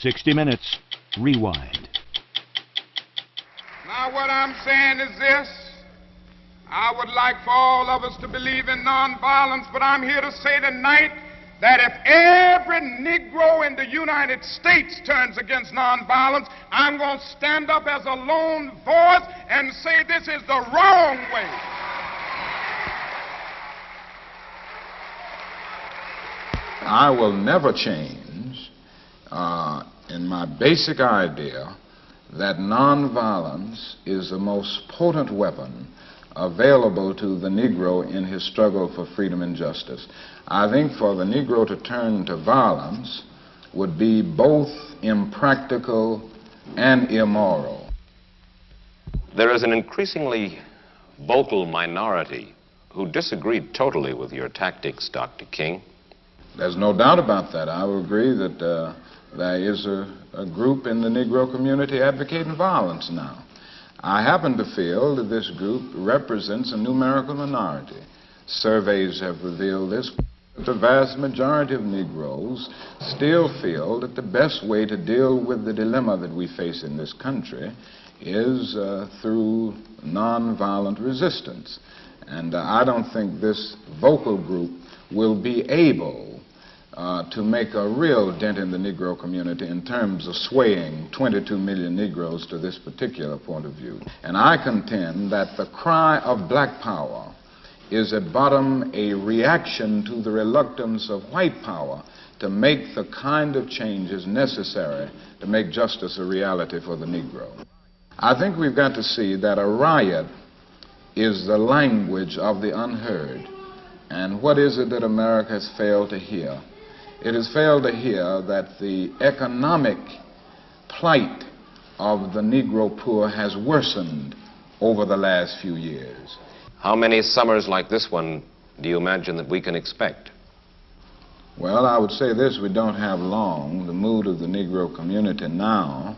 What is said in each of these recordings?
60 Minutes, Rewind. Now what I'm saying is this. I would like for all of us to believe in nonviolence, but I'm here to say tonight that if every Negro in the United States turns against nonviolence, I'm going to stand up as a lone voice and say this is the wrong way. I will never change in my basic idea that nonviolence is the most potent weapon available to the Negro in his struggle for freedom and justice. I think for the Negro to turn to violence would be both impractical and immoral. There is an increasingly vocal minority who disagreed totally with your tactics, Dr. King. There's no doubt about that. I will agree that there is a group in the Negro community advocating violence now. I happen to feel that this group represents a numerical minority. Surveys have revealed this. The vast majority of Negroes still feel that the best way to deal with the dilemma that we face in this country is through nonviolent resistance. And I don't think this vocal group will be able to make a real dent in the Negro community in terms of swaying 22 million Negroes to this particular point of view. And I contend that the cry of black power is at bottom a reaction to the reluctance of white power to make the kind of changes necessary to make justice a reality for the Negro. I think we've got to see that a riot is the language of the unheard. And what is it that America has failed to hear? It has failed to hear that the economic plight of the Negro poor has worsened over the last few years. How many summers like this one do you imagine that we can expect? Well, I would say this, we don't have long. The mood of the Negro community now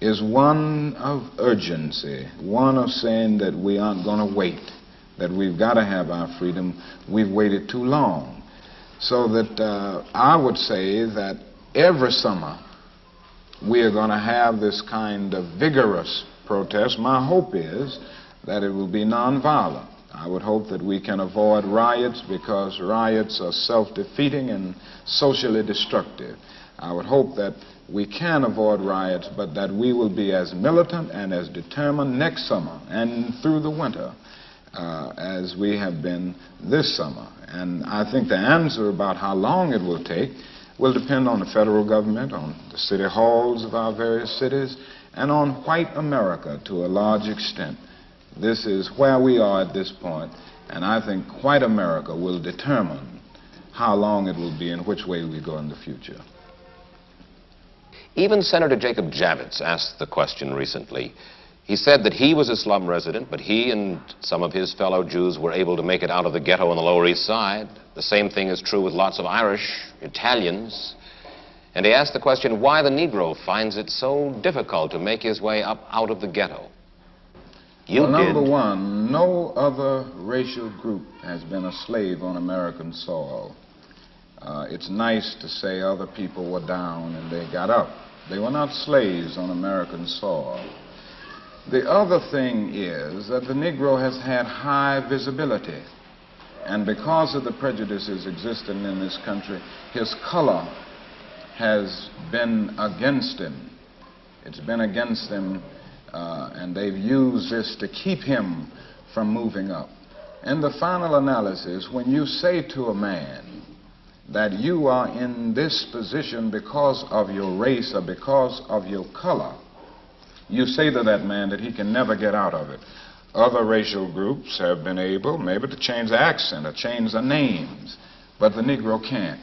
is one of urgency, one of saying that we aren't going to wait, that we've got to have our freedom. We've waited too long. So that I would say that every summer we are going to have this kind of vigorous protest. My hope is that it will be nonviolent. I would hope that we can avoid riots because riots are self-defeating and socially destructive. I would hope that we can avoid riots, but that we will be as militant and as determined next summer and through the winter as we have been this summer. And I think the answer about how long it will take will depend on the federal government, on the city halls of our various cities, and on white America to a large extent. This is where we are at this point, and I think white America will determine how long it will be and which way we go in the future. Even Senator Jacob Javits asked the question recently. He said that he was a slum resident, but he and some of his fellow Jews were able to make it out of the ghetto on the Lower East Side. The same thing is true with lots of Irish, Italians. And he asked the question why the Negro finds it so difficult to make his way up out of the ghetto. Well, number one, no other racial group has been a slave on American soil. It's nice to say other people were down and they got up. They were not slaves on American soil. The other thing is that the Negro has had high visibility. And because of the prejudices existing in this country, his color has been against him. It's been against him, and they've used this to keep him from moving up. In the final analysis, when you say to a man that you are in this position because of your race or because of your color, you say to that man that he can never get out of it. Other racial groups have been able maybe to change the accent or change the names, but the Negro can't.